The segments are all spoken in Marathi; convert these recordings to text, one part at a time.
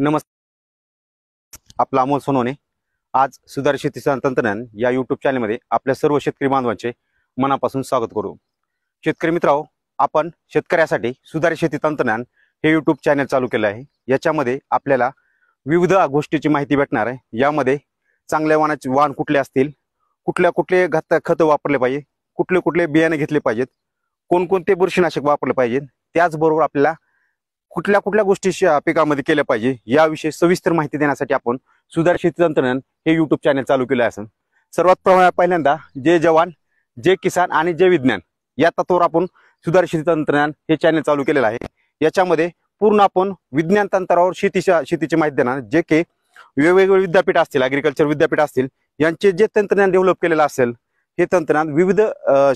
नमस्कार. आपला अमोल सोनवणे. आज सुधारित शेती तंत्रज्ञान या यूट्यूब चॅनलमध्ये आपल्या सर्व शेतकरी बांधवांचे मनापासून स्वागत करू. शेतकरी मित्रांनो, आपण शेतकऱ्यासाठी सुधारित शेती तंत्रज्ञान हे यूट्यूब चॅनल चालू केलं आहे. याच्यामध्ये आपल्याला विविध गोष्टीची माहिती भेटणार आहे. यामध्ये चांगल्या वाण कुठले असतील, कुठले खतं वापरले पाहिजे, कुठले बियाणे घेतले पाहिजेत, कोणकोणते बुरशीनाशक वापरले पाहिजेत, त्याचबरोबर आपल्याला कुठल्या गोष्टी पिकामध्ये केल्या पाहिजे याविषयी सविस्तर माहिती देण्यासाठी आपण सुधारित शेती तंत्रज्ञान हे यूट्यूब चॅनल चालू केलं आहे. सर्वात पहिल्यांदा जय जवान, जय किसान आणि जय विज्ञान या तत्वावर आपण सुधारित शेती तंत्रज्ञान हे चॅनल चालू केलेलं आहे. याच्यामध्ये पूर्ण आपण विज्ञान तंत्रावर शेतीची माहिती देणार, जे की वेगवेगळे विद्यापीठ असतील, ॲग्रिकल्चर विद्यापीठ असतील, यांचे जे तंत्रज्ञान डेव्हलप केलेलं असेल हे तंत्रज्ञान विविध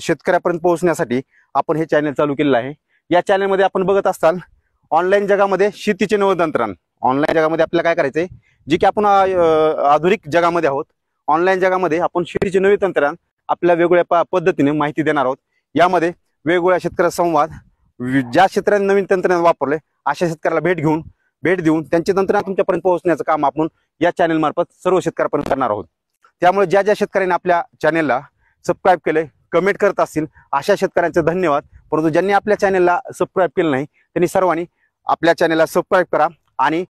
शेतकऱ्यापर्यंत पोहोचण्यासाठी आपण हे चॅनल चालू केलेलं आहे. या चॅनलमध्ये आपण बघत असताल ऑनलाईन जगामध्ये शेतीचे नवं तंत्रज्ञान. ऑनलाईन जगामध्ये आपल्याला काय करायचंय, जे की आपण आधुनिक जगामध्ये आहोत, ऑनलाईन जगामध्ये आपण शेतीचे नवे तंत्रज्ञान आपल्या वेगवेगळ्या पद्धतीने माहिती देणार आहोत. यामध्ये वेगवेगळ्या शेतकऱ्या संवाद, ज्या शेतकऱ्यांनी नवीन तंत्रज्ञान वापरले अशा शेतकऱ्याला भेट देऊन त्यांचे तंत्रज्ञान तुमच्यापर्यंत पोहोचण्याचं काम आपण या चॅनल मार्फत सर्व शेतकऱ्यांपर्यंत करणार आहोत. त्यामुळे ज्या शेतकऱ्यांनी आपल्या चॅनलला सबस्क्राईब केले, कमेंट करत असतील अशा शेतकऱ्यांचे धन्यवाद. परंतु ज्यांनी आपल्या चॅनलला सबस्क्राईब केलं नाही त्यांनी सर्वांनी आपल्या चॅनलला सबस्क्राईब करा आणि